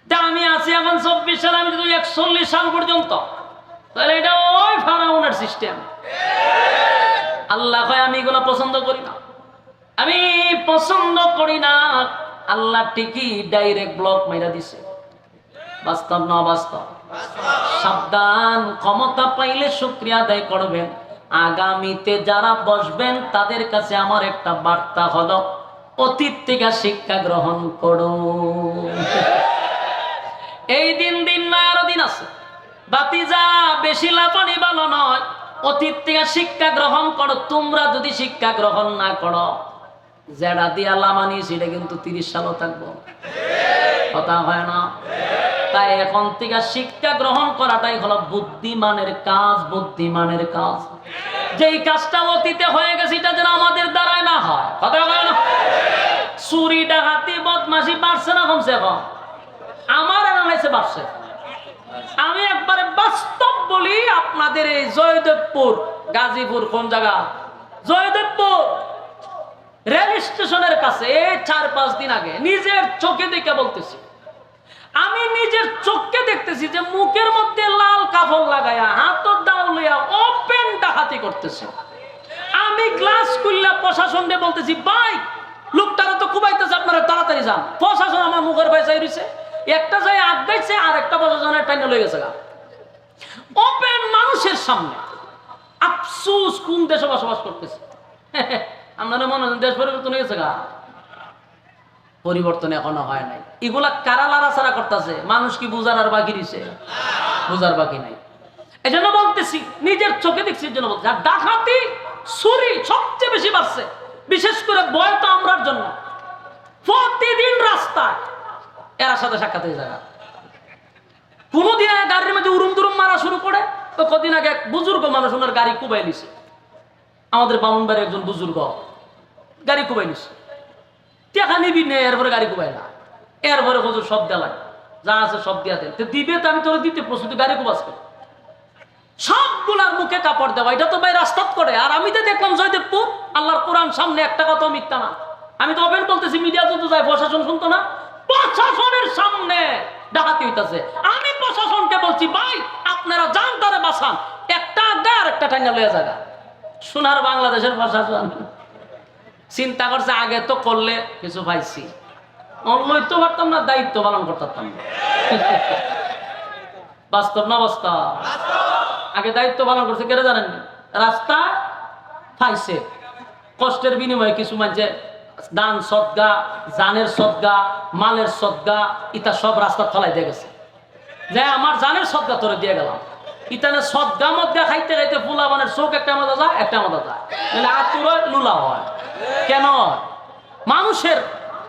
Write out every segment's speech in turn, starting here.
তা আমি আছি এখন 24 সাল, আমি যদি 41 সাল পর্যন্ত, তাহলে এটা ওই ফারাউনের সিস্টেম। আল্লাহ কয় আমি এগুলো পছন্দ করি না, আমি পছন্দ করি না। আল্লাহ ঠিকই ডাইরেক্ট ব্লক মাইরা দিছে। বাস্তব না বাস্তব? সাবধান, ক্ষমতা পাইলে শুকরিয়া আদায় করবেন। আগামীতে যারা বসবেন তাদের কাছে আমার একটা বার্তা হলো, অতীত থেকে শিক্ষা গ্রহণ করো। এই দিন নয়, আরো দিন আছে। বাতিজা বেশি লাফানি ভালো নয়, অতীত থেকে শিক্ষা গ্রহণ করো। তোমরা যদি শিক্ষা গ্রহণ না করো, যেটা দিয়া লামানি সেটা কিন্তু 30 সালও থাকবো, কথা হয় না? তাই এখন থেকে শিক্ষা গ্রহণ করাটাই হলো বুদ্ধিমানের কাজ, বুদ্ধিমানের কাজ। যেই কাজটা অতীতে হয়ে গেছে এটা যেন আমাদের দ্বারাই না হয়, কথা হয় না? চুরি ডাকাতি বদমাশি বাড়ছে না কমছে? এখন আমার এলাকায় বাড়ছে। আমি একবারে বাস্তব বলি আপনাদের, এই জয়দেবপুর, গাজীপুর কোন জায়গা, জয়দেবপুর রেল স্টেশনের কাছে 4-5 দিন আগে নিজের চোখে দেখে বলতেছি, আমি নিজের চোখে দেখতেছি যে মুখের মধ্যে লাল কাপড় লাগায়া হাতর দাও লইয়া ওপেন ডাকাতি করতেছে। আমি গ্লাস খুললা প্রশাসনকে বলতেছি, ভাই লোকটারা তো কুবাইতেছে, আপনারা তাড়াতাড়ি যান। প্রশাসন আমার মুখের ভাই চাই রইছে, একটা যায় আগাইছে আর একটা প্রশাসনের টাইনে লয়ে গেছে। ওপেন মানুষের সামনে। আফসোস, কোন দেশে বসবাস করতেছে? আপনারা মনে হয় দেশ পরিবর্তন হয়ে গেছে গা? পরিবর্তন এখনো হয় নাই। এগুলা কারা লাড়াছাড়া করতেছে? মানুষ কি বুঝার আর বাকি দিছে? বুঝার বাকি নাই। এই জন্য বলতেছি, নিজের চোখে দেখছি, এই জন্য বলতেছি। আর ডাকাতি চুরি সবচেয়ে বেশি বাড়ছে, বিশেষ করে বয়টা আমরার জন্য। প্রতিদিন রাস্তায় এরা সাথে সাক্ষাৎ হয়ে যায়। কোনদিন গাড়ির মধ্যে উরুম দুরুম মারা শুরু করে, তো কদিন আগে এক বুজুর্গ মানুষ ওনার গাড়ি কুবাই নিছে। আমাদের বামুনবাড়ির একজন বুজুর্গ গাড়ি কুবাই নিছে। টেকা নিবি নে, এরপরে গাড়ি কুবাই না, এরপরে হুজুর সব দেয়, যা আছে সব দিয়া দেন। দিবে তো আমি তোর দিতে প্রস্তুতি, গাড়ি কুবাসকে সবগুলার মুখে কাপড় দেওয়া, এটা তো ভাই রাস্তাত করে। আর আমি তো দেখলাম জয়দেবপুর, আল্লাহর কোরআন সামনে, একটা কথা মিথ্যা না। আমি তো ওপেন বলতেছি, মিডিয়া তো যায়, প্রশাসন শুনতো না। প্রশাসনের সামনে ডাকাতি হইতাছে। আমি প্রশাসনকে বলছি, ভাই আপনারা যান, তারে বাঁচান, একটা আড্ডা আর একটা টাঙ্গা লইয়া জায়গা। সোনার বাংলাদেশের প্রশাসন চিন্তা করছে, আগে তো করলে কিছু পাইছি, লইতে পারতাম না, দায়িত্ব পালন করতাম না। বাস্তব না বাস্তব? আগে দায়িত্ব পালন করছে কেন জানেন? রাস্তা পাইছে, কষ্টের বিনিময়ে কিছু মানছে দান সদগা, জানের সদগা, মালের সদগা, ইটা সব রাস্তা ফলাই দিয়ে গেছে, যে আমার জানের সদগা তোরে দিয়ে গেলাম। ইতানে সদগা মদগা খাইতে খাইতে ফুলাবানের চোখ একটা মজা যায়, একটা মজা যায়, মানে আতুর লুলা হয়। কেন? মানুষের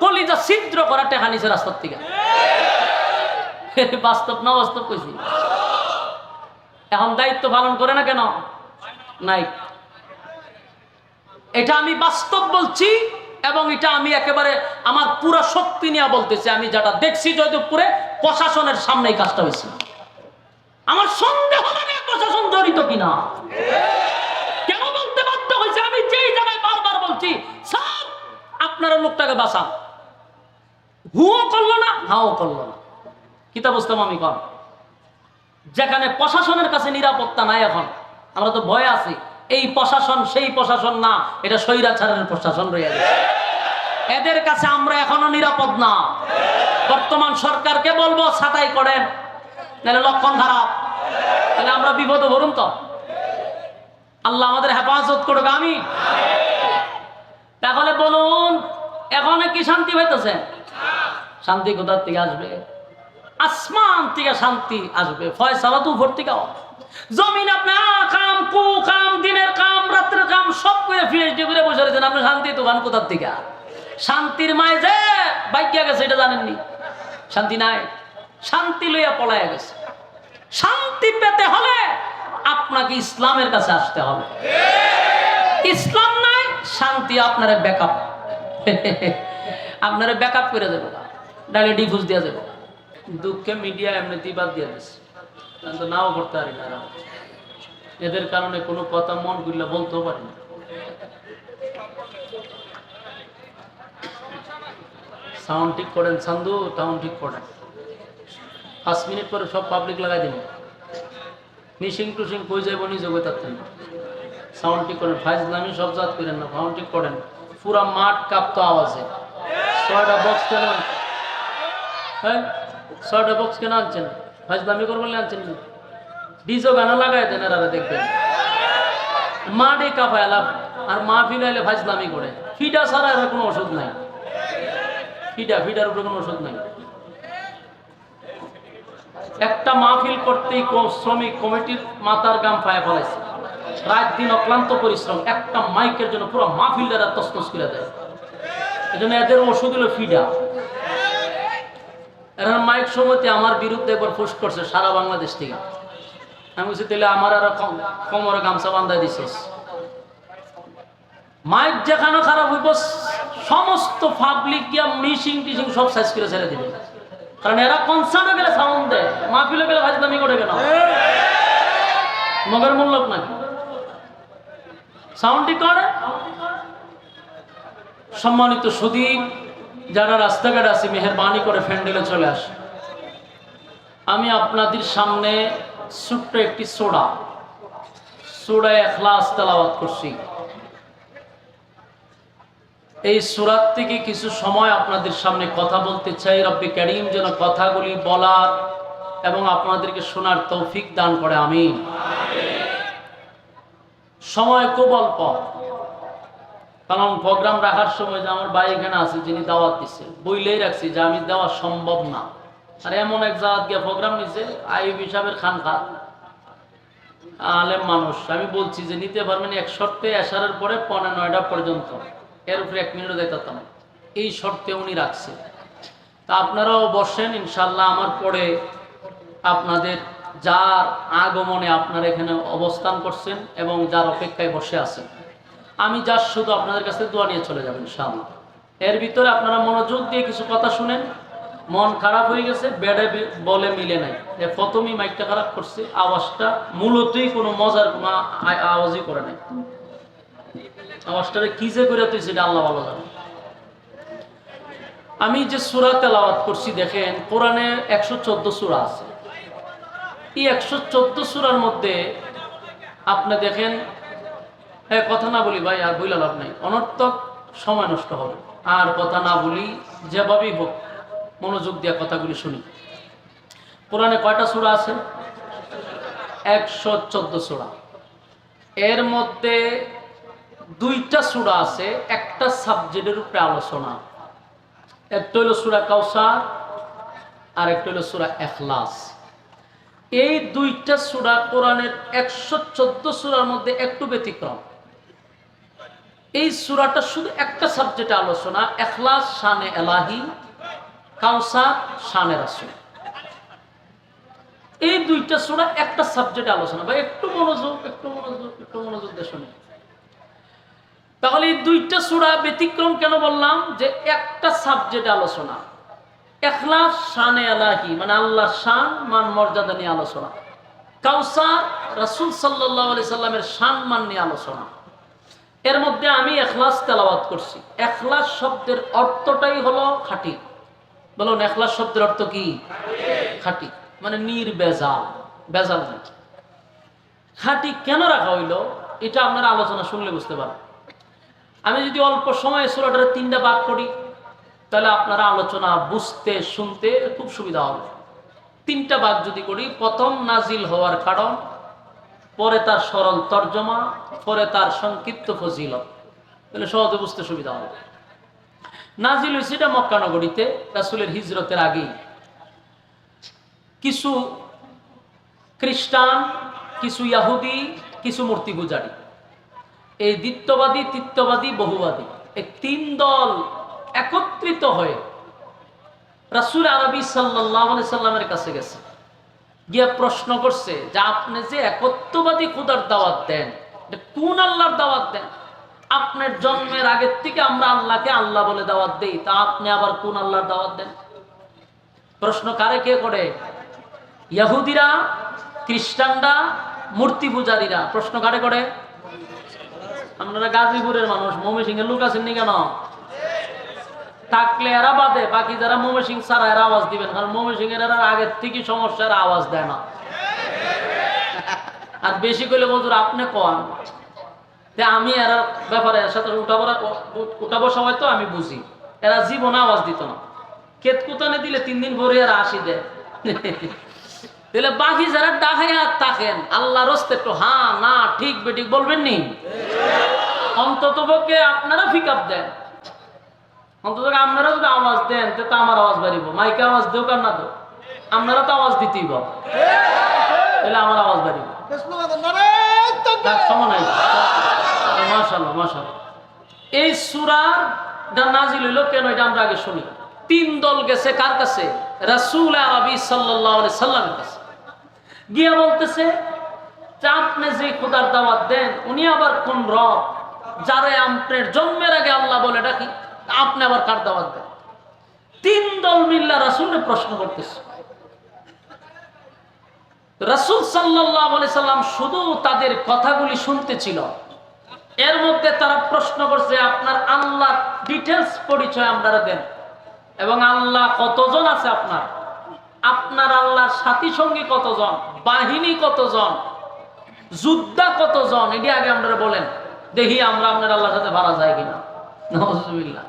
কলিজা ছিদ্র করা টেকা নিছে রাস্তার থেকে। বাস্তব না বাস্তব কইছি? এখন দায়িত্ব পালন করে না কেন? নাই। এটা আমি বাস্তব বলছি, এবং এটা আমি একেবারে আমার পুরো শক্তি নিয়ে বলতেছি। আমি যেটা দেখছি জয়দেবপুরে, প্রশাসনের সামনে এই কাজটা হয়েছে। আমার সন্দেহ মানে প্রশাসন জড়িত কিনা। কেন বলতে বাধ্য হয়েছে? আমি যেই জায়গায় বারবার বলছি, সব আপনারা লোকটাকে বাঁচান। হুও করলো না, হাও করলো না, কিতা বুঝতাম আমি? কর যেখানে প্রশাসনের কাছে নিরাপত্তা নাই, এখন আমরা তো ভয়ে আছি। এই প্রশাসন সেই প্রশাসন না, এটা স্বৈরাচারের প্রশাসন রয়ে গেছে। এদের কাছে আমরা এখনো নিরাপদ না। বর্তমান সরকারকে বলবো ছাঁটাই করেন, নাহলে লক্ষণ খারাপ, তাহলে আমরা বিপদে ভরুন। তো আল্লাহ আমাদের হেফাজত করুক, আমি। তাহলে বলুন, এখন কি শান্তি পাইতেছে? শান্তি কোথার থেকে আসবে? আসমান থেকে শান্তি আসবে, ফয়সালা তো উপর থেকে। জমিন আপনি কাম কু কাম, দিনের কাম রাত্রের কাম সব করে পিএইচডি করে বসে রয়েছেন, আপনি শান্তি তো পান কোথার থেকে? শান্তির মায় যে বাইকিয়া গেছে এটা জানেননি? শান্তি নাই, শান্তি লইয়া পলাইয়া গেছে। শান্তি পেতে হলে আপনাকে ইসলামের কাছে আসতে হবে। ইসলাম নাই, শান্তি আপনারা ব্যাকআপ, আপনারা ব্যাকআপ করে দেবো, ডাইলে ডিফুজ দিয়া যাবো। দুঃখে মিডিয়া এমনি দিবাদ দিয়ে দিচ্ছে, নাও করতে পারি না। এদের কারণে কোনো কথা মন করলে বলতেও পারি না। সাউন্ড ঠিক করেন, সান্দু সাউন্ড ঠিক করেন। 5 মিনিট পরে সব পাবলিক লাগাই দিন। মিশিং টুসিং কই যাইব নিজে কই থাকতেন। সাউন্ড ঠিক করেন, ফাইজলামি সব জাত করেন না, সাউন্ড ঠিক করেন। পুরা মাঠ কাঁপতো আওয়াজে। 6টা বক্স কেন? হ্যাঁ 6টা বক্স কেন আনছেন? ফাইজলামি করবেন আনছেন? ডিজো গানা লাগাই দেন, এরা দেখবেন মাঠে কাঁপায় লাভ। আর মা ফিলাইলে ফাইজলামি করে। ফিডা ছাড়া এর কোনো ওষুধ নাই। ফিডার উপরে কোনো ওষুধ নাই। একটা মাহফিল করতেই শ্রমিক কমিটির মাথার গাম পায়ে ফেলাইছে। রাত দিন অক্লান্ত পরিশ্রম, একটা মাইকের জন্য পুরো মাহফিলটা তসতস করে দেয়। এজন্য এদের ওষুধ হলো ফিডা। এরা মাইক সময়তে আমার বিরুদ্ধে একবার পোস্ট করছে সারা বাংলাদেশ থেকে। আমি বলছি তাহলে আমার আরো কোমরে গামছা বান্ধাই দিছিস। মাইক যেখানে খারাপ হইব সমস্ত পাবলিক গিয়া মিশিং টিশিং সব সাইজ করে ছেড়ে দিবে। কারণ এরা কনসার্টে গেলে সাউন্ড দেয়, মাহফিলে গেলে ফাজলামি করে কেন? মগের মূল্যক নাকি সাউন্ডই করে? সম্মানিত সুধী, যারা রাস্তাঘাটে আছে মেহেরবানি করে ফ্যান্ডেলে চলে আসে। আমি আপনাদের সামনে ছোট্ট একটি সূরা ইখলাস তেলাওয়াত করছি। এই সূরা থেকে কিছু সময় আপনাদের সামনে কথা বলতে চাই। রব্বি কারীম যেন কথাগুলি বলার এবং আপনাদেরকে শোনার তৌফিক দান করে, আমিন। সময় খুব অল্প, কারণ প্রোগ্রাম রাখার সময় যে আমার ভাই এখানে আছে যিনি দাওয়াত দিচ্ছে, বইলেই রাখছি যে আমি দেওয়া সম্ভব না। আর এমন এক জায়গা গিয়ে প্রোগ্রাম নিচ্ছে আইব হিসাবের খানকা আলেম মানুষ। আমি বলছি যে নিতে পারবেন এক শর্তে, এশারের পরে 9:15 পর্যন্ত, এর উপরে 1 মিনিটও যাইতাম না। এই শর্তে উনি রাখছে। তা আপনারাও বসেন ইনশাল্লাহ। আমার পরে আপনাদের যার আগমনে আপনারা এখানে অবস্থান করছেন এবং যার অপেক্ষায় বসে আছেন, আমি যা শুধু আপনাদের কাছে দোয়া নিয়ে চলে যাবেন ইনশাআল্লাহ। এর ভিতরে আপনারা মনোযোগ দিয়ে কিছু কথা শুনেন। মন খারাপ হয়ে গেছে, বেডে বলে মিলে নাই, প্রথমেই মাইকটা খারাপ করছে, আওয়াজটা মূলতই কোনো মজার কোনো আওয়াজই করে নাই। আওয়াজটারে কি যে করে তুই সেটা আল্লাহ ভালো জানে। আমি যে সূরা তেলাওয়াত করছি, দেখেন কোরআনে 114 সূরা আছে। এই 114 সূরার মধ্যে আপনি দেখেন, কথা না বলি ভাই, আর বইলা লাভ নাই, অনর্থক সময় নষ্ট হবে। আর কথা না বলি, যেভাবেই হোক মনোযোগ দিয়ে কথাগুলি শুনি। কোরআনে কয়টা সূরা আছে? 114 সূরা। এর মধ্যে 2টা সূরা আছে একটা সাবজেক্টের উপরে আলোচনা। একটা হলো সূরা কাউসার আর একটা হলো সূরা ইখলাস। এই 2টা সূরা কোরআনের 114 সূরার মধ্যে একটু ব্যতিক্রম। এই সূরাটা শুধু একটা সাবজেক্টে আলোচনা, ইখলাস শানে এলাহি, কাউসার শানে রাসূল। এই 2টা সূরা একটা সাবজেক্টে আলোচনা। ভাই একটু মনোযোগ দিয়ে শুনুন। তাহলে এই 2টা সূরা ব্যতিক্রম কেন বললাম? যে একটা সাবজেক্টে আলোচনা। ইখলাস শানে এলাহি মানে আল্লাহর শান মান মর্যাদা নিয়ে আলোচনা। কাউসার রাসূল সাল্লাল্লাহু আলাইহি সাল্লামের শান মান নিয়ে আলোচনা। এর মধ্যে আমি ইখলাস তেলাওয়াত করছি। ইখলাস শব্দের অর্থটাই হলো খাঁটি। বলুন ইখলাস শব্দের অর্থ কি? খাঁটি মানে নির্ভেজাল, ভেজাল নেই। খাঁটি কেন রাখা হইলো এটা আপনারা আলোচনা শুনলে বুঝতে পারবেন। আমি যদি অল্প সময়ে সূরাটার 3টা ভাগ করি তাহলে আপনারা আলোচনা বুঝতে শুনতে খুব সুবিধা হবে। 3টা ভাগ যদি করি, প্রথম নাজিল হওয়ার কারণ, পরে তার সরল তর্জমা, পরে তার সংক্ষিপ্ত ফজিলত, তাহলে সহজে বুঝতে সুবিধা হবে। নাজিল হয়েছে এটা মক্কা নগরীতে রাসূলের হিজরতের আগেই। কিছু খ্রিস্টান, কিছু ইহুদি, কিছু মূর্তি পূজারী, এই দ্বিত্ববাদী, তৃতীয়বাদী, বহুবাদী, এই 3 দল একত্রিত হয়ে রাসূল আরবী সাল্লাল্লাহু আলাইহি সাল্লামের কাছে গেছে, গিয়া প্রশ্ন করছে যে আপনি যে একত্ববাদী খোদার দাওয়াত দেন, কোন আল্লাহর দাওয়াত দেন? আপনার জন্মের আগের থেকে আমরা আল্লাহকে আল্লাহ বলে দাওয়াত দেই, তা আপনি আবার কোন আল্লাহর দাওয়াত দেন? প্রশ্ন কারে কে করে? ইহুদিরা, খ্রিস্টানরা, মূর্তি পূজারীরা। প্রশ্ন কারে করে? আপনারা গাজীপুরের মানুষ, ময়মনসিংহের লোক আছেন নি কেন? থাকলে এরা বাদে, বাকি যারা ময়মনসিংহ ছাড়া এরা আওয়াজ দিবেন, কারণ ময়মনসিংহ এর আগের থেকে সমস্যা, এরা আওয়াজ দেয় না। আর বেশি করলে বন্ধুর আপনি কন, আমি এরা ব্যাপারে এর সাথে উঠাবো সবাই, তো আমি বুঝি এরা জীবনে আওয়াজ দিত না। কেতকুতানে দিলে 3 দিন পরে এরা আসি দেয়। তাহলে বাকি যারা ডাকাইয়া থাকেন আল্লাহর হস্তে একটু হ্যাঁ না ঠিক বেঠিক বলবেন নি, অন্তত পক্ষে আপনারা পিক আপ দেন, অন্তত আপনারা যদি আওয়াজ দেন তো আমার আওয়াজ বাড়িব। মাইকে আওয়াজ দেও কার না দেও, আপনারা তো আওয়াজ দিতেই পাব, তাহলে আমার আওয়াজ বাড়িব। মাশাআল্লাহ মাশাআল্লাহ। এই সূরাটা নাজিল হইল কেন এটা আমরা আগে শুনি। 3 দল গেছে কার কাছে? রাসূল আরবি সাল্লাল্লাহু আলাইহি সাল্লামের কাছে। গিয়া বলতেছে যে আপনি যে খোদার দাওয়াত দেন উনি আবার কোন রব, যারে আপনার জন্মের আগে আল্লাহ বলে ডাকি, আপনি আবার কার দাওয়াত দেন? 3 দল মিল্লা রাসূলের প্রশ্ন করতেছে। রাসূল সাল্লাল্লাহু আলাইহি সাল্লাম শুধু তাদের কথাগুলি শুনতেছিল, এর মধ্যে তারা প্রশ্ন করছে আপনার আল্লাহ ডিটেইলস পরিচয় আপনারা দেন, এবং আল্লাহ কতজন আছে আপনার, আপনার আল্লাহর সাথী সঙ্গী কতজন, বাহিনী কতজন, যোদ্ধা কতজন, এটি আগে আপনারা বলেন, দেখি আমরা আপনার আল্লাহর সাথে ভাড়া যায় কিনা। নাউজুবিল্লাহ।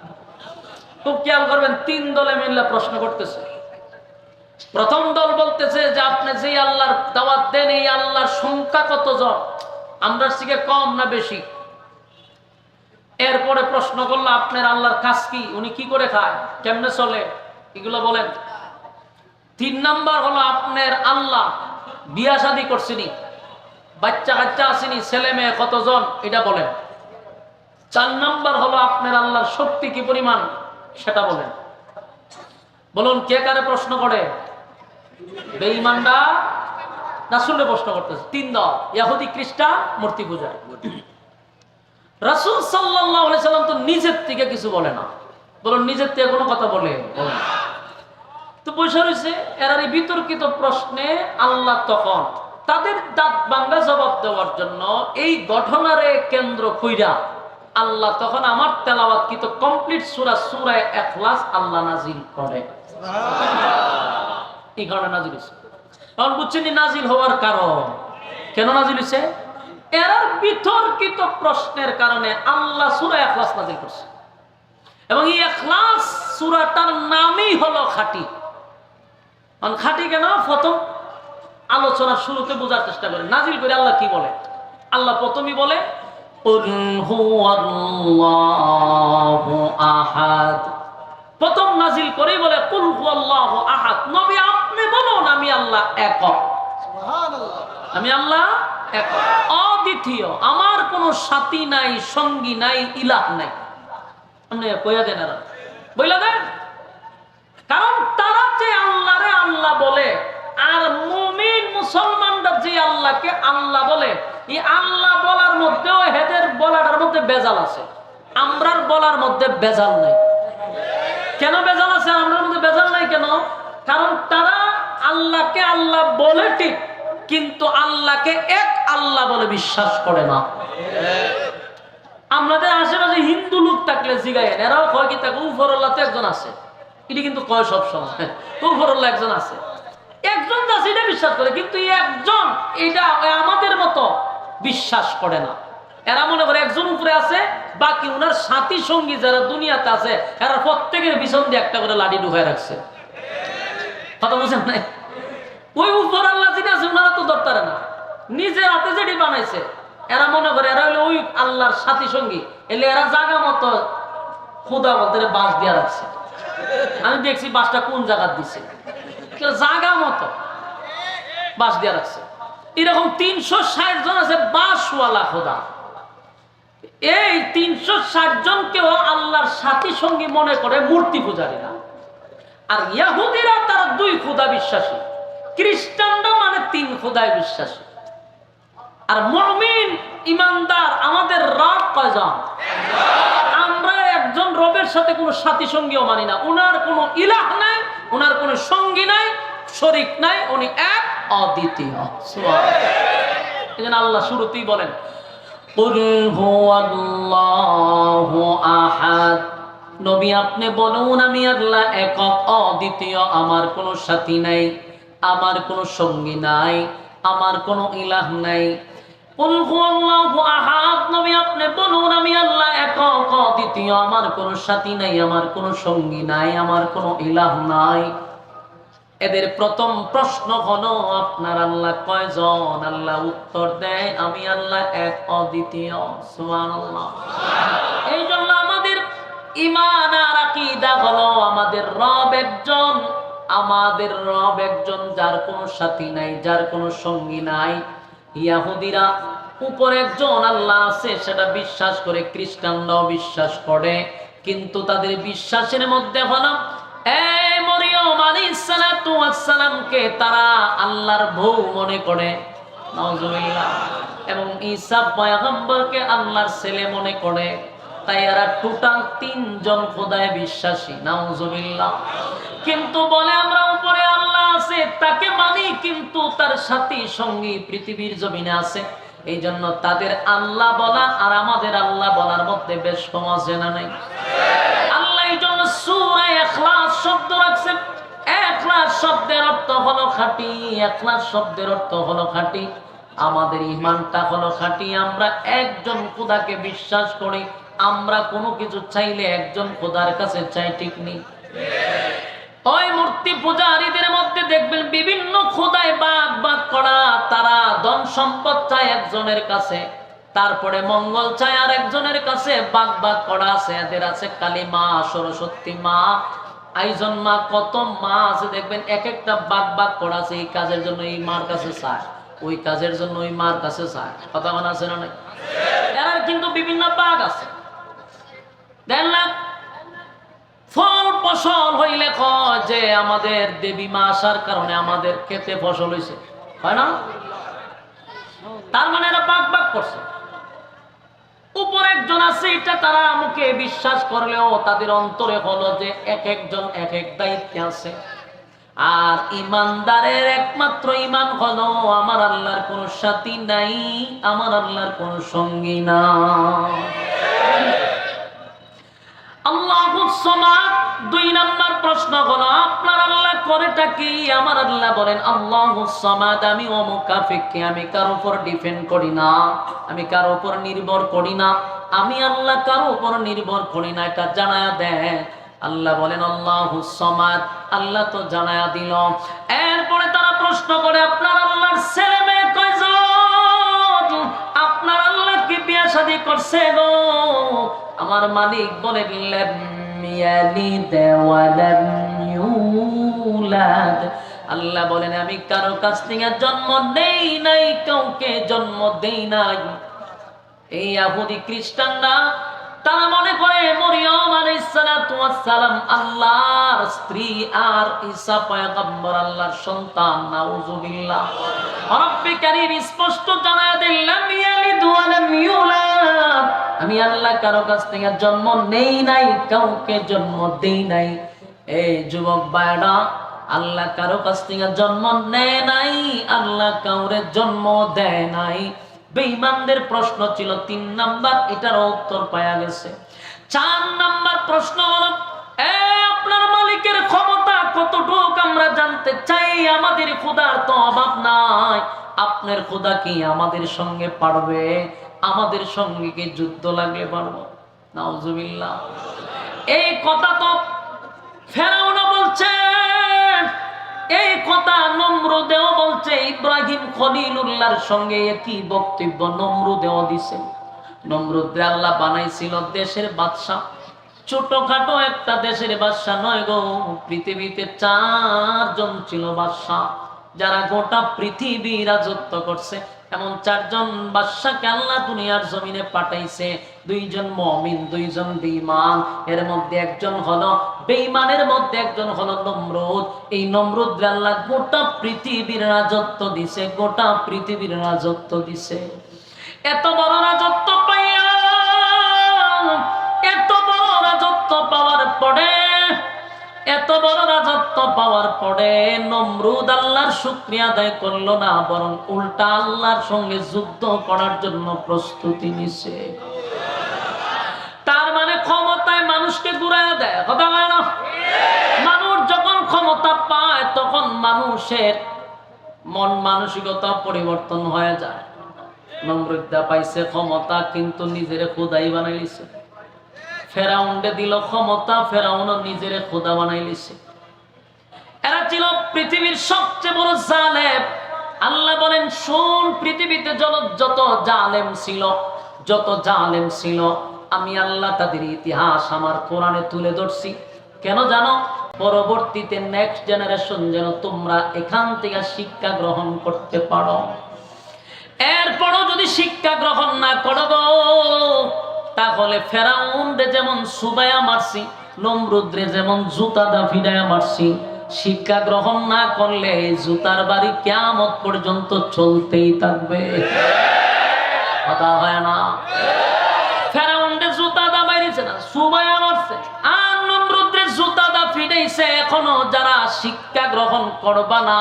খুব খেয়াল করবেন, 3 দলে মিল্লা প্রশ্ন করতেছে। প্রথম দল বলতেছে যে আপনি যে আল্লাহর দাওয়াত দেন এই আল্লাহর সংখ্যা কতজন, আমরা থেকে কম না বেশি। এরপরে প্রশ্ন করলো আপনার আল্লাহর কাজ কি, উনি কি করে খায়, কেমনে চলে, এগুলো বলেন। 3 নাম্বার হলো আপনার আল্লাহ বিয়া শাদী করছিনি, বাচ্চা কাচ্চা আসেনি, ছেলে মেয়ে কতজন, এটা বলেন। 4 নাম্বার হলো আপনার আল্লাহর শক্তি কি পরিমাণ, সেটা বলেন। বলুন কে কারে প্রশ্ন করে? বেঈমানরা রাসূলকে প্রশ্ন করতেছে। 3 দল, ইহুদি খ্রিস্টান, মূর্তি পূজা। রাসূল সাল্লাল্লাহু আলাইহি সাল্লাম তো নিজের থেকে কিছু বলে না। বলুন নিজের থেকে কোনো কথা বলে? তো বসে রয়েছে এরা এই বিতর্কিত প্রশ্নে আল্লাহ তখন তাদের দাঁত ভাঙা জবাব দেওয়ার জন্য এই ঘটনারে কেন্দ্র কইরা আল্লাহ তখন আমার তেলাওয়াতকৃত কমপ্লিট সূরা সূরা ইখলাস আল্লাহ নাজিল করে। এই কারণে নাজিল হয়েছে। তখন বুঝছেন নাজিল হওয়ার কারণ কেন নাজিল হয়েছে? এরার বিতর্কিত প্রশ্নের কারণে আল্লাহ সূরা ইখলাস নাজিল করছে, এবং এই ইখলাস সূরাটার নামই হলো খাঁটি। খাঁটি কেন? প্রথম আলোচনার শুরুতে বোঝার চেষ্টা করে নাজিল করে আল্লাহ কি বলে। আল্লাহ প্রথমেই বলে কুল হুয়াল্লাহু আহাদ, প্রথম নাজিল করেই বলে কুল হুয়াল্লাহু আহাদ। নবী আপনি বলুন আমি আল্লাহ একক, সুবহানাল্লাহ, আমি আল্লাহ একক, অদ্বিতীয়, আমার কোনো সাথী নাই, সঙ্গী নাই, ইলাহ নাই। আপনি কইয়া দেন, আর বইলা দেন। কারণ তারা যে আল্লাহরে আল্লাহ বলে আর মুমিন মুসলমানরা যে আল্লাহকে আল্লাহ বলে, এই আল্লাহ বলার মধ্যেও হেদের বলাটার মধ্যে বেজাল আছে, আমরার বলার মধ্যে বেজাল নাই। কেন বেজাল আছে? আমরার মধ্যে বেজাল নাই কেন? কারণ তারা আল্লাহকে আল্লাহ বলে ঠিক, কিন্তু আল্লাহকে এক আল্লাহ বলে বিশ্বাস করে না। আমাদের আশেপাশে হিন্দু লোক থাকলে জিগায়েন, এরাও কয় কি থাকে উপরওয়ালা তো একজন আছে, এটি কিন্তু কয় সব সময় উপরওয়ালা একজন আছে, একজন আছে এটা বিশ্বাস করে, কিন্তু এই একজন এটা আমাদের মতো বিশ্বাস করে না। এরা মনে করে একজন উপরে আছে, বাকি উনার সাথী সঙ্গী যারা দুনিয়াতে আছে এরা প্রত্যেকের পিছন দিয়ে একটা করে লাঠি ঢুকায় রাখছে। কথা বুঝেন নাই? ওই উপর আল্লাহ যিনি আছে ওনারা তো ধরতারে না, নিজের হাতে যেটি বানাইছে এরা মনে করে এরা হলো ওই আল্লাহর সাথী সঙ্গী, এলে এরা জায়গা মতো খোদা বলতে বাঁশ দিয়ে রাখছে। আমি দেখছি বাঁশটা কোন জায়গা দিচ্ছে, জায়গা মতো বাঁশ দিয়ে রাখছে। এরকম 360 জন আছে বাঁশওয়ালা খোদা। এই 360 জনকেও আল্লাহর সাথী সঙ্গী মনে করে মূর্তি পূজারীরা। আর ইহুদিরা তারা 2 খোদা বিশ্বাসী, খ্রিস্টানরা মানে 3 খোদায় বিশ্বাসী। আর মুমিন ইমানদার আমাদের রব কয়জন? আমরা একজন রবের সাথে কোনো সাথী সঙ্গীও মানি না, উনার কোনো ইলাহ নাই, উনার কোনো সঙ্গী নাই, শরীক নাই, উনি এক অদ্বিতীয়। সুবহানাল্লাহ। এজন্য আল্লাহ শুরুতেই বলেন কুল হুয়াল্লাহু আহাদ, নবী আপনি বলুন আমি আল্লাহ একক অদ্বিতীয়, আমার কোনো সাথী নাই, আমার কোনো সঙ্গী নাই, আমার কোনো ইলাহ নাই। কুল হুয়াল্লাহু আহাদ, নবী আপনি বলুন আমি আল্লাহ একক অদ্বিতীয়, আমার কোনো সাথী নাই, আমার কোনো সঙ্গী নাই, আমার কোনো ইলাহ নাই। এদের প্রথম প্রশ্ন হলো আপনার আল্লাহ কয়জন? আল্লাহ উত্তর দেয় আমি আল্লাহ এক অদ্বিতীয়। সুবহানাল্লাহ। এই জন্য আমাদের ঈমান আর আকীদা হলো আমাদের রব একজন, আমাদের রব একজন, যার কোনো সাথী নাই, যার কোনো সঙ্গী নাই। ইহুদিরা উপর একজন আল্লাহ আছে সেটা বিশ্বাস করে, খ্রিস্টানরাও বিশ্বাস করে, কিন্তু তাদের বিশ্বাসের মধ্যে হলো মরিয়ম আলাইহিস সালাতু ওয়াস সালামকে তারা আল্লাহর বউ মনে করে, নাউজুবিল্লাহ, এবং ঈসা পয়গম্বরকে আল্লাহর ছেলে মনে করে। তাই এরা টোটাল তিনজন খোদায় বিশ্বাসী, নাউজুবিল্লাহ। কিন্তু বলে আমরা উপরে আল্লাহ আছে তাকে মানি, কিন্তু তার সাথী সঙ্গী পৃথিবীর জমিনে আছে। এই জন্য তাদের আল্লাহ বলা আর আমাদের আল্লাহ বলার মধ্যে বেশ কম আছে না নাই? আল্লাহ এই জন্য সূরা ইখলাস শব্দ রাখছেন। ইখলাস শব্দের অর্থ হলো খাঁটি, ইখলাস শব্দের অর্থ হলো খাঁটি। আমাদের ঈমানটা হলো খাঁটি, আমরা একজন খোদাকে বিশ্বাস করি। আমরা কোনো কিছু চাইলে একজন খোদার কাছে চাই, ঠিক নেই? ওই মূর্তি পূজারীদের মধ্যে দেখবেন বিভিন্ন খোদায় ভাগ ভাগ করা, তারা ধন সম্পদ চায় একজনের কাছে, তারপরে মঙ্গল চায় আর একজনের কাছে, ভাগ ভাগ করা আছে। এদের আছে কালী মা, সরস্বতী মা, আইজন মা, কত মা আছে দেখবেন, এক একটা ভাগ ভাগ করা আছে। এই কাজের জন্য এই মার কাছে চায়, ওই কাজের জন্য ওই মার কাছে চায়। কথা মনে আছে না নাই? এর কিন্তু বিভিন্ন ভাগ আছে। দেখলাম ফল ফসল হইলে কয় যে আমাদের দেবী মা আসার কারণে আমাদের খেতে ফসল হয়েছে, হয় না? তার মানে এরা ভাগ ভাগ করছে। উপর একজন আছে, এটা তারা মুখে বিশ্বাস করলেও তাদের অন্তরে হলো যে এক একজন এক এক দায়িত্বে আছে। আর ইমানদারের একমাত্র ইমান হলো আমার আল্লাহর কোনো সাথী নাই, আমার আল্লাহর কোনো সঙ্গী নাই। আল্লাহুস সামাদ। দুই নাম্বার প্রশ্ন হলো আপনার আল্লাহ করেটা কি? আমার আল্লাহ বলেন আল্লাহুস সামাদ, আমি অমুকাফিককে আমি কারো উপর ডিপেন্ড করি না, আমি কারো উপর নির্ভর করি না, আমি আল্লাহ কারো উপর নির্ভর করি না। এটা জানায়া দেন। আল্লাহ বলেন আল্লাহুস সামাদ, আল্লাহ তো জানায়া দিল। এরপরে তারা প্রশ্ন করে আপনার আল্লাহর ছেলে মেয়ে কয়জন? আপনার আল্লাহ কি বিয়ে শাদী করছে গো? আমার মালিক বলেন লাম ইয়ালিদ ওয়া লাম ইউলাদ। আল্লাহ বলেন আমি কারো কাছ থেকে জন্ম দেই নাই, কাউকে জন্ম দেই নাই। এই ইহুদি খ্রিস্টানরা তারা মনে করে মরিয়ম আলাইহিস সালাতু ওয়াস সালাম আল্লাহর স্ত্রী আর ঈসা পয়গম্বর আল্লাহর সন্তান। নাউজুবিল্লাহ। রব্বে কারীম স্পষ্ট জানায়া দেন লাম ইয়ালিদ ওয়া লাম ইউলাদ, আমি আল্লাহ কারো কাছ থেকে জন্ম নেই নাই, কাউকে জন্ম দেই নাই। এই যুবক ভাইরা, আল্লাহ কারো কাছ থেকে জন্ম নেয় নাই, আল্লাহ কাউরে জন্ম দেয় নাই। বেঈমানদের প্রশ্ন ছিল 3 নাম্বার, এটার উত্তর পাওয়া গেছে। 4 নাম্বার প্রশ্ন হলো আপনার মালিকের ক্ষমতা কতটুক আমরা জানতে চাই। আমাদের খোদার তো অভাব নাই, আপনার খোদা কি আমাদের সঙ্গে পারবে? আমাদের সঙ্গে কি যুদ্ধ লাগলে পারবো? নাউজুবিল্লাহ। এই কথা তো ফেরাউন বলছে, এই কথা নমরুদেও বলছে, ইব্রাহিম খলিলুল্লাহর সঙ্গে একই বক্তব্য নমরুদেও দিছে। নমরুদকে আল্লাহ বানাইছিল দেশের বাদশা, ছোটখাটো একটা দেশের বাদশা নয় গো, পৃথিবীতে 4 জন ছিল বাদশা যারা গোটা পৃথিবী রাজত্ব করছে। এমন 4 জন বাদশাকে আল্লাহ দুনিয়ার জমিনে পাঠাইছে। 2 জন মুমিন, 2 জন বেঈমান। এর মধ্যে একজন হলো বেঈমানের মধ্যে একজন হলো নমরুদ। এই নমরুদ আল্লাহ গোটা পৃথিবীর রাজত্ব দিছে, গোটা পৃথিবীর রাজত্ব দিছে। এত বড় রাজত্ব পাইয়া, এত বড় রাজত্ব পাওয়ার পরে, এত বড় রাজত্ব পাওয়ার পরে নমরুদ আল্লাহর শুকরিয়া আদায় করলো না, বরং উল্টা আল্লাহর সঙ্গে যুদ্ধ করার জন্য প্রস্তুতি নিছে। তার মানে ক্ষমতায় মানুষকে ঘুরায় দেয়, কথা হয় না? মানুষ যখন ক্ষমতা পায় তখন মানুষের মন মানসিকতা পরিবর্তন হয়ে যায়। নমরুদা পাইছে ক্ষমতা কিন্তু নিজের খোদাই বানাইছে। ফেরাউনকে দিল ক্ষমতা, ফেরাউনও নিজের খোদা বানাইছে। এরা ছিল পৃথিবীর সবচেয়ে বড় জালেম। আল্লাহ বলেন, শোন, পৃথিবীতে যত জালেম ছিল আমি আল্লাহ তাদের ইতিহাস আমার কোরআনে তুলে ধরছি। কেন জানো? পরবর্তীতে নেক্সট জেনারেশন যেন তোমরা এখান থেকে শিক্ষা গ্রহণ করতে পারো। এরপরও যদি শিক্ষা গ্রহণ না করো তাহলে ফেরাউনরে যেমন সুবায়া মারছি, নমরুদরে যেমন জুতা দা ফিরায়া মারছি, শিক্ষা গ্রহণ না করলে এই জুতার বাড়ি কিয়ামত পর্যন্ত চলতেই থাকবে। কথা হয় না? ফেরাউনরে জুতা দা মারিছে না, সুবায়া মারছে, আর নমরুদরে জুতা দা ফিরাইছে। এখনো যারা শিক্ষা গ্রহণ করবা না,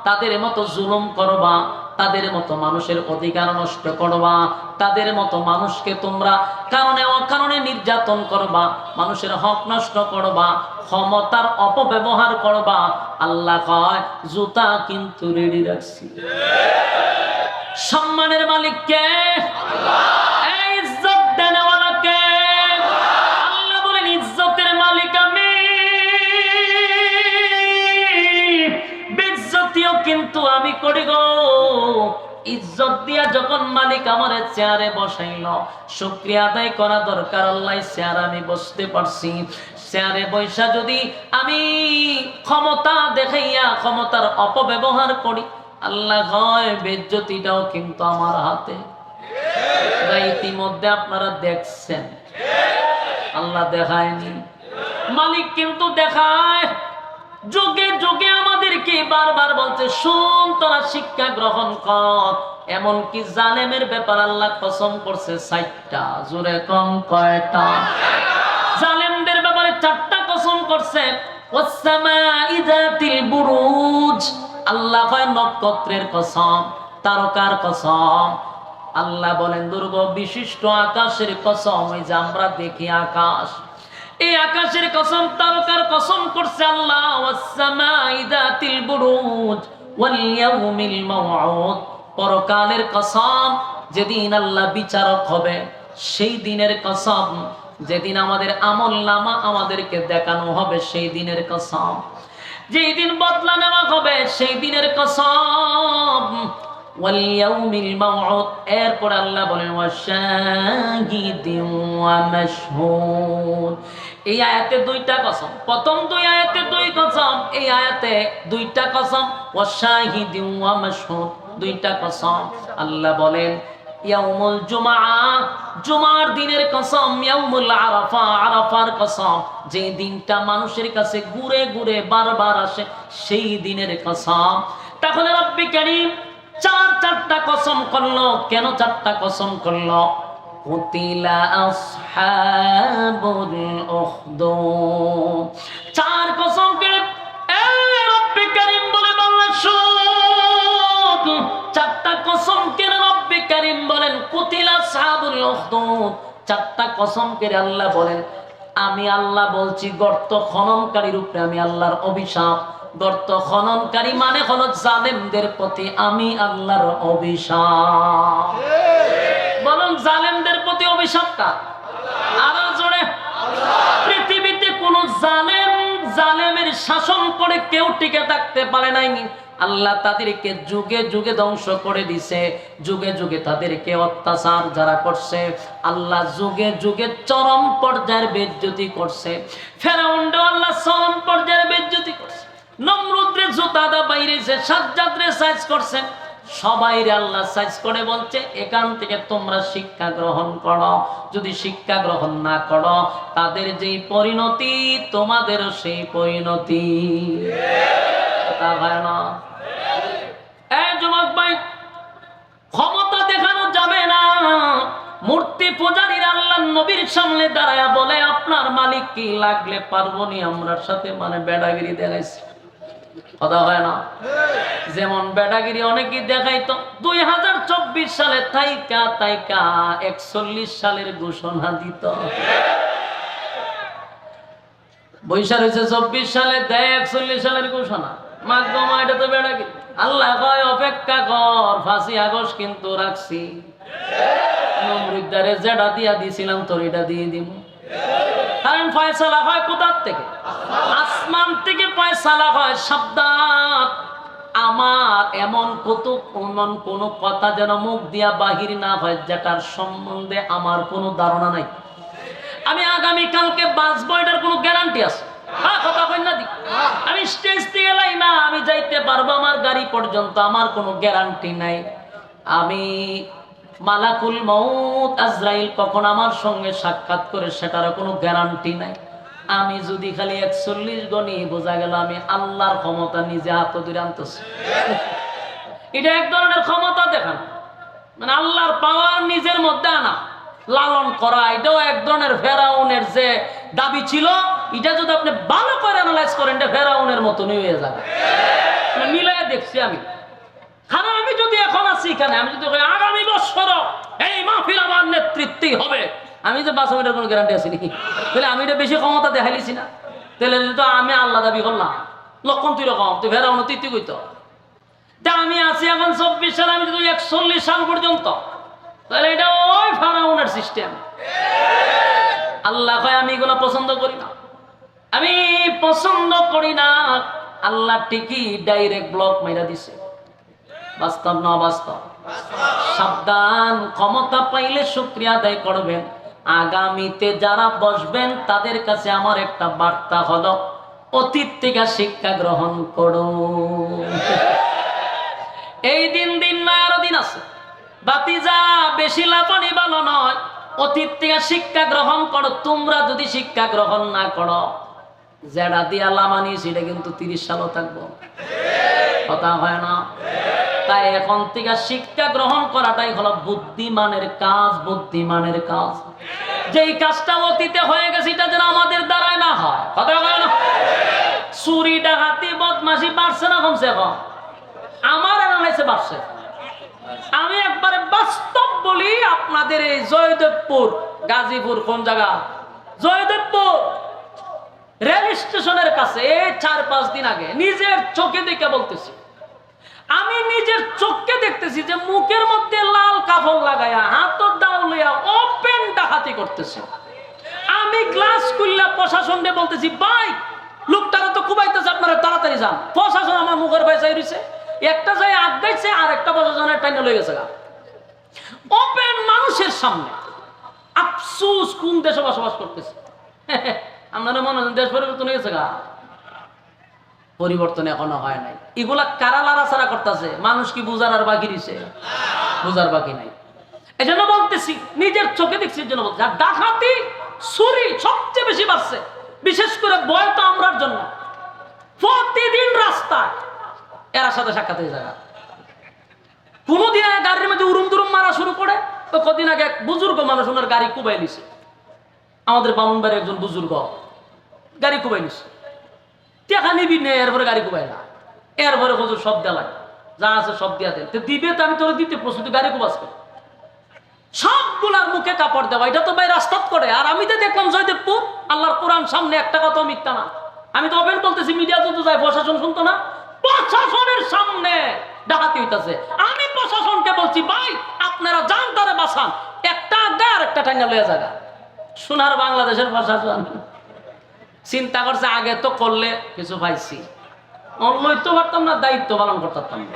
তাদের মতো জুলুম করবা, তাদের মতো মানুষের অধিকার নষ্ট করবা, তাদের মতো মানুষকে তোমরা কারণে অকারণে নির্যাতন করবা, মানুষের হক নষ্ট করবা, ক্ষমতার অপব্যবহার করবা, আল্লাহ কয় জুতা কিন্তু রেডি রাখছি। সম্মানের মালিক কে? এই ইজ্জত দেনেওয়ালা কে? আল্লাহ বলেন, ইজ্জতের মালিক আমি, বেইজ্জতিও কিন্তু আমি করি গো। ইজ্জত দিয়া যখন মালিক আমারে চেয়ারে বসাইল, শুকরিয়া আদায় করা দরকার। আল্লাহ চেয়ারে আমি বসতে পারছি। চেয়ারে বৈশা যদি আমি ক্ষমতা দেখাইয়া ক্ষমতার অপব্যবহার করি, আল্লাহ হয় বেইজ্জতিটাও কিন্তু আমার হাতে। ইতিমধ্যে আপনারা দেখছেন, আল্লাহ দেখায়নি, মালিক কিন্তু দেখায়। যুগে যুগে আমাদেরকে বারবার বলছে, শুন, তোরা শিক্ষা গ্রহণ কর। এমনকি জালেমের ব্যাপার আল্লাহ কসম করছে 4টা। জোরে কম কয়টা? জালেমদের ব্যাপারে 4টা কসম করছে। ওয়াসসামাই যাতিল বুরুজ, আল্লাহ কয় নক্ষত্রের কসম, তারকার কসম। আল্লাহ বলেন দুর্গ বিশিষ্ট আকাশের কসম, ওই যে আমরা দেখি আকাশ, এই আকাশের কসম, তারকার কসম করছে আল্লাহ। ওয়াসসামাই যাতিল বুরুজ ওয়াল ইয়াউমিল মাউউদ, পরকালের কসম, যেদিন আল্লাহ বিচারক হবে সেই দিনের কসম, যেদিন আমাদের আমলনামা আমাদেরকে দেখানো হবে সেই দিনের কসম, যেই দিন বদলা নেওয়া হবে সেই দিনের কসম। ওয়াল ইয়াউমিল মাউউদ, এরপর আল্লাহ বলেন ওয়াশাহিদিন ওয়া মাশহুদ। এই আয়াতে 2টা কসম, প্রথম 2 আয়াতে 2 কসম, এই আয়াতে 2টা কসম। ওয়াশাহিদিন ওয়া মাশহুদ, 2টা কসম। আল্লাহ বলেন ইয়াউমুল জুমআ, জুমার দিনের কসম। ইয়াউমুল আরাফা, আরাফার কসম, যে দিনটা মানুষের কাছে ঘুরে ঘুরে বারবার আসে সেই দিনের কসম। তাহলে রব্বি কারীম 4টা কসম করলো। কেন 4টা কসম করলো? কুতিলা আসহাবুল উখদুদ, 4 কসম করে রব্বি কারীম বলে বললেন, শুন, 4টা কসম করে রব্বি কারীম বলেন কুতিলা আসহাবুল উখদুদ। 4টা কসম করে আল্লাহ বলেন, আমি আল্লাহ বলছি গর্ত খননকারীর উপরে আমি আল্লাহর অভিশাপ। গর্ত খননকারী মানে হলো জালেমদের প্রতি আমি আল্লাহর অভিশাপ। বলুন, জালেমদের প্রতি অভিশাপটা আরো জোরে। পৃথিবীতে কোন জালেমের শাসন করে কেউ টিকে থাকতে পারে নাই। আল্লাহ তাদেরকে যুগে যুগে ধ্বংস করে দিছে। যুগে যুগে তাদেরকে অত্যাচার যারা করছে, আল্লাহ যুগে যুগে চরম পর্যায়ের বেইজ্জতি করছে। ফেরাউনকে আল্লাহ চরম পর্যায়ের বেইজ্জতি করছে। নমরুদরে জুতা দা বাইরেছে, সাজ্জাদরে সাইজ করছে, সবাইরে আল্লাহ সাইজ করে বলছে এখান থেকে তোমরা শিক্ষা গ্রহণ করো। যদি শিক্ষা গ্রহণ না করো তাদের যেই পরিণতি তোমাদেরও সেই পরিণতি। তা হয় না? এই যুবক ভাই, ক্ষমতা দেখানো যাবে না। মূর্তি পূজারীরা আল্লাহর নবীর সামনে দাঁড়ায়া বলে আপনার মালিক কি, লাগলে পারবনি আমরার সাথে মানে বেড়াগিরি দেখাইছে। কথা হয় না? যেমন বেড়াগিরি অনেকেই দেখাইতো 2024 সালে তাইকা 41 সালের ঘোষণা দিত। বৈশা রয়েছে 24 সালে দেয় 41 সালের ঘোষণা। মাধ্যমা এটা তো বেড়া কি আল্লাহ কয় অপেক্ষা কর, 5ই আগস্ট কিন্তু রাখছি। নমরুদ্দারে যেটা দিয়া দিছিলাম তোর এটা দিয়ে দিব। কারণ ফয়সালা হয় কোথার থেকে? আসমান থেকে ফয়সালা হয়। সাবধান, আমার এমন কোন কথা যেন মুখ দিয়া বাহির না হয় যেটার সম্বন্ধে আমার কোনো ধারণা নাই। আমি আগামী কালকে বাঁচবো এটার কোনো গ্যারান্টি আছে? কথা কই না দি আমি স্টেজ থেকে এলাই না, আমি যাইতে পারবো আমার গাড়ি পর্যন্ত, আমার কোনো গ্যারান্টি নাই। আমি মালাকুল মউত আজরাইল কখন আমার সঙ্গে সাক্ষাৎ করে সেটারও কোনো গ্যারান্টি নাই। আমি যদি খালি 41 গণি বোঝা গেল আমি আল্লাহর ক্ষমতা নিজে হাত ধরে আনতেছি। এটা এক ধরনের ক্ষমতা দেখান, মানে আল্লাহর পাওয়ার নিজের মধ্যে আনা, লালন করা। এটাও এক ধরনের ফেরাউনের যে দাবি ছিল, এটা যদি আপনি ভালো করে অ্যানালাইজ করেন এটা ফেরাউনের মতনই হয়ে যাবে। মিলাই দেখছি আমি। কারণ আমি যদি এখন আছি এখানে, আমি যদি আগামী বছর এই মাহফিল আমার নেতৃত্বেই হবে, আমি যে বাঁচাবো এটার কোনো গ্যারান্টি আছে নাকি? তাহলে আমি এটা বেশি ক্ষমতা দেখাইলিছি না, তাহলে তো আমি আল্লাহ দাবি করলাম। লক্ষণ তুই রকম তুই ফেরাউন তৃতীয় কইতো। তা আমি আছি এখন 24 সাল, আমি যদি 41 সাল পর্যন্ত, তাহলে এটা ওই ফেরাউনের সিস্টেম। আল্লাহ কয় আমি এগুলো পছন্দ করি না, আমি পছন্দ করি না। আল্লাহ ঠিকই ডাইরেক্ট ব্লক মেরা দিছে। বাস্তব না বাস্তব? সাবধান, ক্ষমতা পাইলে শুকরিয়া আদায় করবেন। আগামীতে যারা বসবেন তাদের কাছে আমার একটা বার্তা হলো, অতীত থেকে শিক্ষা গ্রহণ করো। এই দিন না আরো দিন আছে। বাতিজা বেশি লাফানি ভালো নয়, অতীত থেকে শিক্ষা গ্রহণ করো। তোমরা যদি শিক্ষা গ্রহণ না করো, যেটা দিয়া লামানি সেটা কিন্তু 30 সালও থাকবো। কথা হয় না? তাই এখন থেকে শিক্ষা গ্রহণ করাটাই হলো বুদ্ধিমানের কাজ। বুদ্ধিমানের কাজ, যেই কাজটা অতীতে হয়ে গেছে এটা যেন আমাদের দ্বারাই না হয়। কথা হয় না? চুরি ডাকাতি বদমাশি বাড়ছে না কমছে? এখন আমার এনালাইসে বাড়ছে। আমি একবারে বাস্তব বলি আপনাদের, এই জয়দেবপুর গাজীপুর কোন জায়গা? জয়দেবপুর রেল স্টেশনের কাছে 4-5 দিন আগে নিজের চোখে দেখে বলতেছি, আমি নিজের চোখে দেখতেছি যে মুখের মধ্যে লাল কাপড় লাগায়া হাত দাও লইয়া ওপেন ডাকাতি করতেছে। আমি গ্লাস খুললা প্রশাসনকে বলতেছি, ভাই লোকটারা তো কুবাইতেছে, আপনারা তাড়াতাড়ি যান। প্রশাসন আমার মুখের পয়সায় রয়েছে, একটা যায় আগাইছে আর একটা প্রশাসনের টাইনে লয়ে গেছে। ওপেন মানুষের সামনে। আফসোস, কোন দেশে বসবাস করতেছে? আপনারা মনে হয় দেশ পরিবর্তন হয়েছে গা? পরিবর্তন এখনো হয় নাই। এগুলা কারা লাড়াছাড়া করতেছে? মানুষ কি বুঝার আর বাকি দিছে? বুঝার বাকি নাই। এই জন্য বলতেছি, নিজের চোখে দেখছি এই জন্য বলতেছি। আর ডাকাতি চুরি সবচেয়ে বেশি বাড়ছে, বিশেষ করে ভয় তো আমরার জন্য। প্রতিদিন রাস্তায় এরা সাথে সাক্ষাৎ হয়ে যায়। কোনদিন গাড়ির মধ্যে উরুম দুরুম মারা শুরু করে। তো কদিন আগে এক বুজুর্গ মানুষ ওনার গাড়ি কুবাই নিছে। আমাদের বামুনবাড়ি একজন বুজুর্গ গাড়ি কুবাই নিছে। টেকা নিবি নে, এরপরে গাড়ি কুবাই না, এরপরে হুজুর সব দেওয়া লাগে, যা আছে সব দিয়া দেন। দিবে তো আমি তোর দিতে প্রস্তুতি, গাড়ি কুবাস করে সবগুলার মুখে কাপড় দেওয়া। এটা তো ভাই রাস্তাত করে। আর আমি তো দেখলাম জয়দেবপুর, আল্লাহর কোরআন সামনে, একটা কথা মিথ্যা না। আমি তো ওপেন বলতেছি, মিডিয়া যদি যায় প্রশাসন শুনতো না। প্রশাসনের সামনে ডাকাতি হইতাছে। আমি প্রশাসনকে বলছি, ভাই আপনারা যান, তারে বাঁচান। একটা আড্ডা আর একটা টাঙ্গা লয়ে জায়গা। সোনার বাংলাদেশের প্রশাসন চিন্তা করছে, আগে তো করলে কিছু পাইছি, লইতে পারতাম না, দায়িত্ব পালন করতাম না।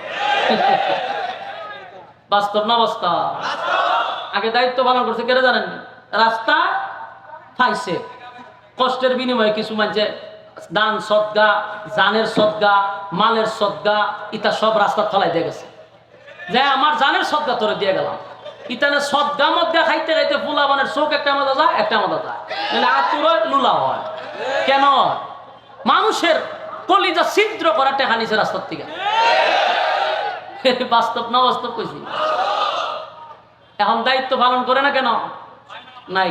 বাস্তব না বাস্তব? আগে দায়িত্ব পালন করছে কেন জানেন? রাস্তা পাইছে, কষ্টের বিনিময়ে কিছু মানছে দান সদগা, জানের সদগা, মালের সদগা, ইটা সব রাস্তা ফলাই দিয়ে গেছে। যে আমার জানের সদগা তোরে দিয়ে গেলাম। ইতানে সদগা মধ্যে খাইতে খাইতে ফুলাবানের চোখ একটা মজা যায়, একটা মজা যায়, আতুর লুলা হয়। কেন? মানুষের কলিজা ছিদ্র করা টেকা নিছে রাস্তার থেকে। বাস্তব না বাস্তব কইছি? এখন দায়িত্ব পালন করে না কেন? নাই।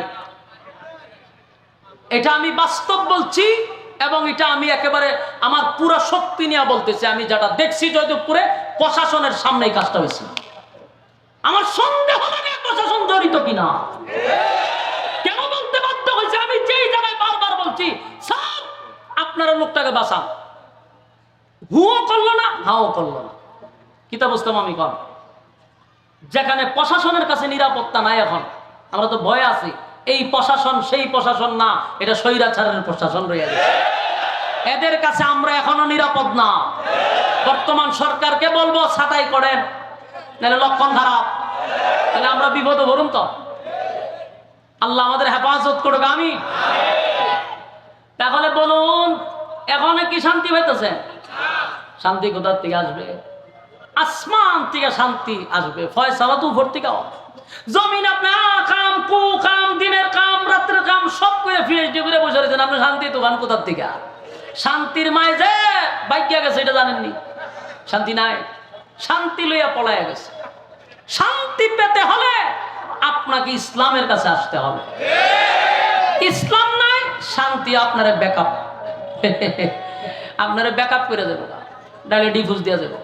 এটা আমি বাস্তব বলছি, এবং এটা আমি একেবারে আমার পুরো শক্তি নিয়ে বলতেছি। আমি যেটা দেখছি জয়দেবপুরে, প্রশাসনের সামনে এই কাজটা হয়েছে। আমার সন্দেহ লাগে প্রশাসন জড়িত কিনা। কেন বলতে বাধ্য হয়েছে? আমি যেই জায়গায় বারবার বলছি, স্যার আপনারা লোকটাকে বাঁচান। হুও করলো না, হাও করলো না। কিতা বুঝতাম আমি কম, যেখানে প্রশাসনের কাছে নিরাপত্তা নাই, এখন আমরা তো ভয় আছি, এই প্রশাসন সেই প্রশাসন না, এটা স্বৈরাচারের প্রশাসন রয়ে গেছে। এদের কাছে আমরা এখনো নিরাপদ না। বর্তমান সরকারকে বলবো ছাঁটাই করেন, নাহলে লক্ষণ খারাপ, তাহলে আমরা বিপদে ভরুন। তো আল্লাহ আমাদের হেফাজত করুক, আমি। তাহলে বলুন, এখন কি শান্তি পাইতেছে? শান্তি কোথার থেকে আসবে? আসমান থেকে শান্তি আসবে, ফয়সালা তো উপর থেকে। জমিন আপনি কাম কু কাম, দিনের কাম রাত্রের কাম সব করে পিএইচডি করে বসে রয়েছেন, আপনি শান্তি দোকান কোথার থেকে? শান্তির মায় যে বাইকিয়া গেছে এটা জানেননি? শান্তি নাই, শান্তি লইয়া পলাইয়া গেছে। শান্তি পেতে হলে আপনাকে ইসলামের কাছে আসতে হবে। ইসলাম নাই, শান্তি আপনারা ব্যাকআপ আপনারা ব্যাকআপ করে দেবো, ডাইলে ডিফুজ দিয়ে যাবো।